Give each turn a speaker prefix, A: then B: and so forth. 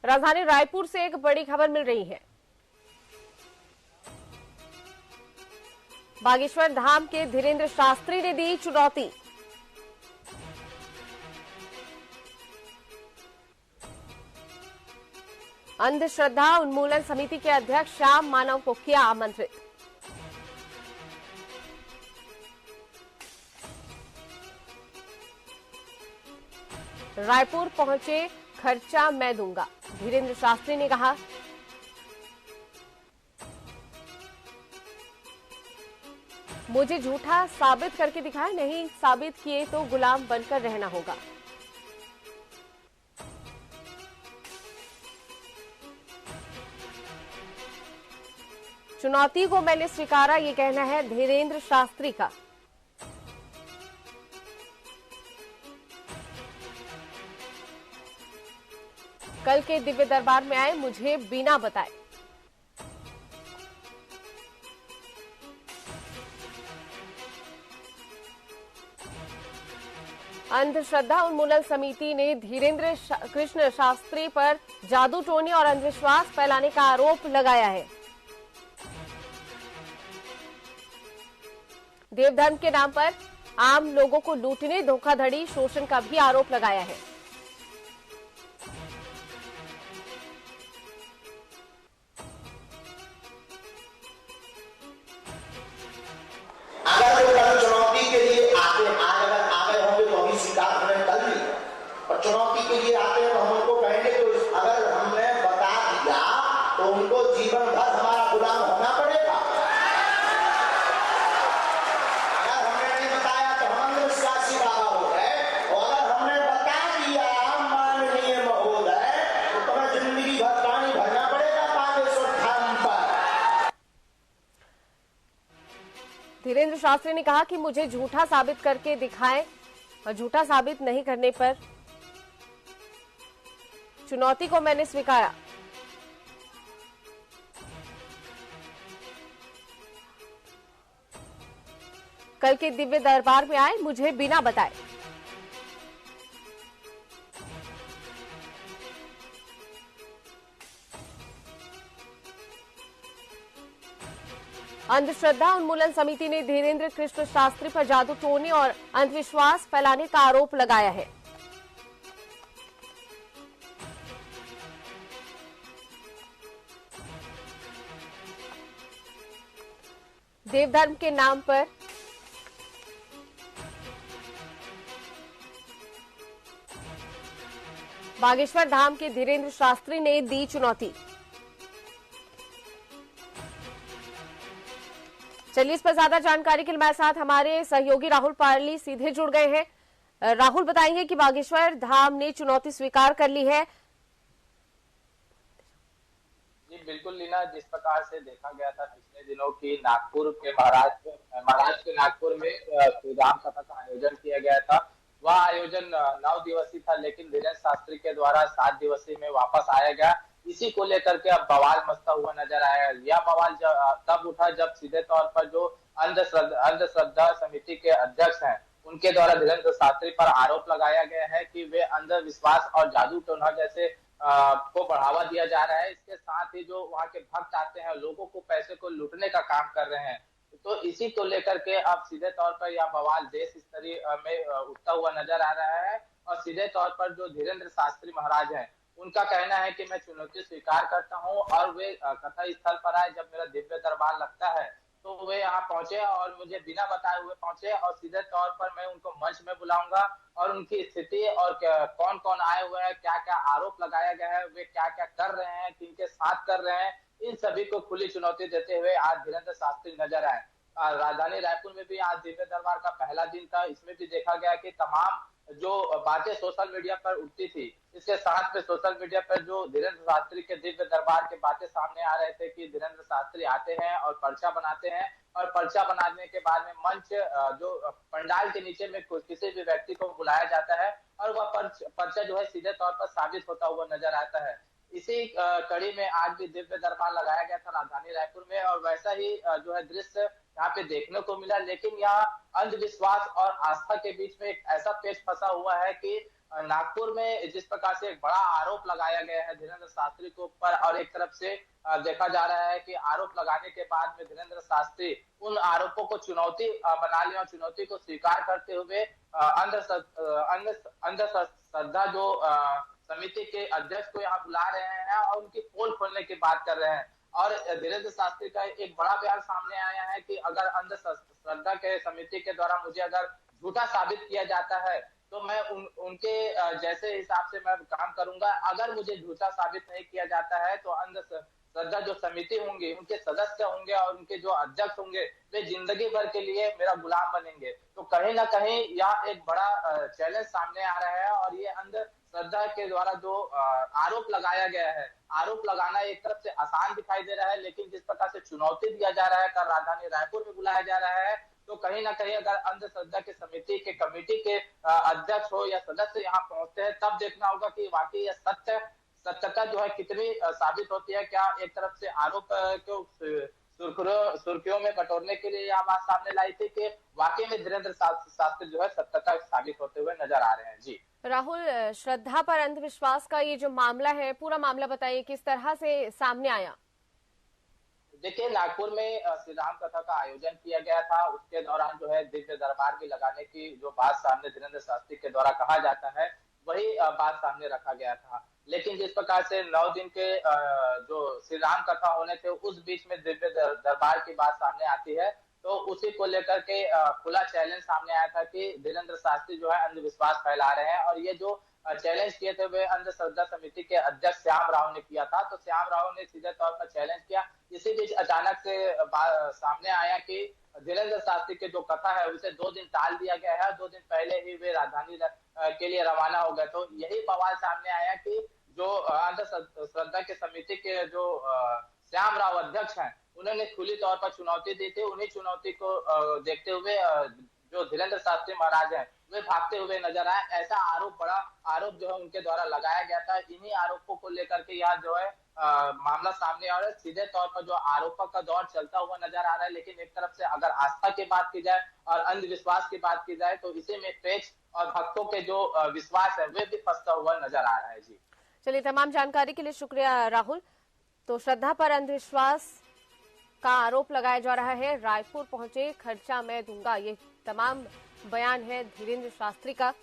A: राजधानी रायपुर से एक बड़ी खबर मिल रही है। बागेश्वर धाम के धीरेन्द्र शास्त्री ने दी चुनौती। अंधश्रद्धा उन्मूलन समिति के अध्यक्ष श्याम मानव को किया आमंत्रित। रायपुर पहुंचे, खर्चा मैं दूंगा, धीरेन्द्र शास्त्री ने कहा। मुझे झूठा साबित करके दिखाए, नहीं साबित किए तो गुलाम बनकर रहना होगा। चुनौती को मैंने स्वीकारा, ये कहना है धीरेन्द्र शास्त्री का। कल के दिव्य दरबार में आए, मुझे बिना बताए। अंधश्रद्धा उन्मूलन समिति ने धीरेन्द्र कृष्ण शास्त्री पर जादू टोने और अंधविश्वास फैलाने का आरोप लगाया है। देवधर्म के नाम पर आम लोगों को लूटने, धोखाधड़ी, शोषण का भी आरोप लगाया है।
B: चुनौती के लिए आते हैं, आज अगर आ गए होंगे तो अभी स्वीकार हमने कर ली, और चुनौती के लिए आते हैं तो हम उनको कहेंगे तो अगर हमने बता दिया तो उनको जीवन भर हमारा गुलाम होना पड़ेगा। अगर हमने नहीं बताया तो हम अंधविश्वासी बाबा हो गए, और अगर हमने बता दिया माननीय महोदय तो तुम्हें जिंदगी भर पानी भरना पड़ेगा बागेश्वर धाम पर।
A: धीरेन्द्र शास्त्री ने कहा कि मुझे झूठा साबित करके दिखाएं, और झूठा साबित नहीं करने पर चुनौती को मैंने स्वीकारा। कल के दिव्य दरबार में आए, मुझे बिना बताए। अंधश्रद्धा उन्मूलन समिति ने धीरेन्द्र कृष्ण शास्त्री पर जादू टोने और अंधविश्वास फैलाने का आरोप लगाया है। देवधर्म के नाम पर बागेश्वर धाम के धीरेन्द्र शास्त्री ने दी चुनौती। चलिए, इस पर ज्यादा जानकारी के लिए हमारे साथ हमारे सहयोगी राहुल पारली सीधे जुड़ गए हैं। राहुल, बताएंगे कि बागेश्वर धाम ने चुनौती स्वीकार कर ली है।
C: जी बिल्कुल लीना, जिस प्रकार से देखा गया था पिछले दिनों की नागपुर के महाराष्ट्र के नागपुर में श्री राम कथा का आयोजन किया गया था। वह आयोजन 9 दिवसीय था, लेकिन धीरेन्द्र शास्त्री के द्वारा 7 दिवसीय में वापस आया गया। इसी को लेकर के अब बवाल मचता हुआ नजर आया। यह बवाल तब उठा जब सीधे तौर पर जो अंधश्रद्धा समिति के अध्यक्ष हैं, उनके द्वारा धीरेन्द्र शास्त्री पर आरोप लगाया गया है कि वे अंधविश्वास और जादू टोना जैसे को बढ़ावा दिया जा रहा है। इसके साथ ही जो वहाँ के भक्त आते हैं, लोगों को पैसे को लूटने का काम कर रहे हैं। तो इसी को लेकर के अब सीधे तौर पर यह बवाल देश स्तरीय में उठता हुआ नजर आ रहा है। और सीधे तौर पर जो धीरेन्द्र शास्त्री महाराज हैं, उनका कहना है कि मैं चुनौती स्वीकार करता हूं, और वे कथा स्थल पर आए। जब मेरा दिव्य दरबार लगता है तो वे यहाँ पहुंचे और मुझे बिना बताए हुए पहुंचे, और सीधे तौर पर मैं उनको मंच में बुलाऊंगा और उनकी स्थिति और कौन कौन आए हुए हैं, क्या क्या आरोप लगाया गया है, वे क्या क्या कर रहे हैं, किनके साथ कर रहे हैं, इन सभी को खुली चुनौती देते हुए आज धीरेन्द्र शास्त्री नजर आए। राजधानी रायपुर में भी आज दिव्य दरबार का पहला दिन था। इसमें भी देखा गया कि तमाम जो बातें सोशल मीडिया पर उठती थी, इसके साथ में सोशल मीडिया पर जो धीरेन्द्र शास्त्री के दिव्य दरबार के बातें सामने आ रहे थे कि धीरेन्द्र शास्त्री आते हैं और पर्चा बनाते हैं, और पर्चा बनाने के बाद में मंच जो पंडाल के नीचे में किसी भी व्यक्ति को बुलाया जाता है, और वह पर्चा जो है सीधे तौर पर साबित होता हुआ नजर आता है। इसी कड़ी में आज भी दिव्य दरबार लगाया गया था राजधानी रायपुर में, और वैसा ही जो है दृश्य यहाँ पे देखने को मिला। लेकिन यहाँ अंधविश्वास और आस्था के बीच में एक ऐसा पेच फंसा हुआ है कि नागपुर में जिस प्रकार से एक बड़ा आरोप लगाया गया है धीरेन्द्र शास्त्री के ऊपर, और एक तरफ से देखा जा रहा है कि आरोप लगाने के बाद में धीरेन्द्र शास्त्री उन आरोपों को चुनौती बना लिया और चुनौती को स्वीकार करते हुए अंधश्रद्धा जो समिति के अध्यक्ष को यहाँ बुला रहे हैं और उनकी पोल खोलने की बात कर रहे हैं। और धीरेन्द्र शास्त्री का एक बड़ा बयान सामने आया है कि अगर अंधश्रद्धा के समिति के द्वारा मुझे अगर झूठा साबित किया जाता है तो मैं उनके जैसे हिसाब से मैं काम करूंगा। अगर मुझे झूठा साबित नहीं किया जाता है तो अंधश्रद्धा जो समिति होंगी, उनके सदस्य होंगे और उनके जो अध्यक्ष होंगे, वे जिंदगी भर के लिए मेरा गुलाम बनेंगे। तो कहीं ना कहीं यह एक बड़ा चैलेंज सामने आ रहा है। और ये अंधश्रद्धा के द्वारा जो आरोप लगाया गया है, आरोप लगाना एक तरफ से आसान दिखाई दे रहा है, लेकिन जिस प्रकार से चुनौती दिया जा रहा है, कल राजधानी रायपुर में बुलाया जा रहा है, तो कहीं ना कहीं अगर अंधश्रद्धा के समिति के कमेटी के अध्यक्ष हो या सदस्य यहाँ पहुंचते हैं, तब देखना होगा कि वाकई यह सत्यता जो है कितनी साबित होती है। क्या एक तरफ से आरोप को सुर्खियों में बटोरने के लिए यह बात सामने लाई थी कि वाकई में धीरेन्द्र शास्त्री जो है सत्यता साबित होते हुए नजर आ रहे हैं। जी
A: राहुल, श्रद्धा पर अंधविश्वास का ये जो मामला है, पूरा मामला बताइए, किस तरह से सामने आया?
C: देखिए, नागपुर में श्री राम कथा का आयोजन किया गया था। उसके दौरान जो है दिव्य दरबार भी लगाने की जो बात सामने धीरेन्द्र शास्त्री के द्वारा कहा जाता है, वही बात सामने रखा गया था। लेकिन जिस प्रकार से 9 दिन के जो श्री राम कथा होने थे, उस बीच में दिव्य दरबार की बात सामने आती है, तो उसी को लेकर के खुला चैलेंज सामने आया था कि धीरेन्द्र शास्त्री जो है अंधविश्वास फैला रहे हैं। और ये जो चैलेंज किए थे वे अंधश्रद्धा समिति के अध्यक्ष श्याम राव ने किया था। तो श्याम राव ने सीधे तौर पर चैलेंज किया। इसी बीच अचानक से सामने आया कि धीरेन्द्र शास्त्री की जो कथा है उसे 2 दिन टाल दिया गया है। 2 दिन पहले ही वे राजधानी के लिए रवाना हो गए। तो यही बवाल सामने आया कि जो अंधश्रद्धा के समिति के जो श्याम राव अध्यक्ष हैं, उन्होंने खुली तौर पर चुनौती दी थी। उन्हीं चुनौती को देखते हुए जो धीरेन्द्र शास्त्री महाराज हैं वे भागते हुए नजर आए। ऐसा बड़ा आरोप जो है उनके द्वारा लगाया गया था। इन्हीं आरोपों को लेकर के यहाँ जो है मामला सामने आ रहा है। सीधे तौर पर जो आरोपों का दौर चलता हुआ नजर आ रहा है, लेकिन एक तरफ से अगर आस्था की बात की जाए और अंधविश्वास की बात की जाए तो इसी में पेच और भक्तों के जो विश्वास है वे भी फंसता हुआ नजर आ रहा है। जी
A: चलिए, तमाम जानकारी के लिए शुक्रिया राहुल। तो श्रद्धा पर अंधविश्वास का आरोप लगाया जा रहा है। रायपुर पहुंचे, खर्चा मैं दूंगा, ये तमाम बयान है धीरेन्द्र शास्त्री का।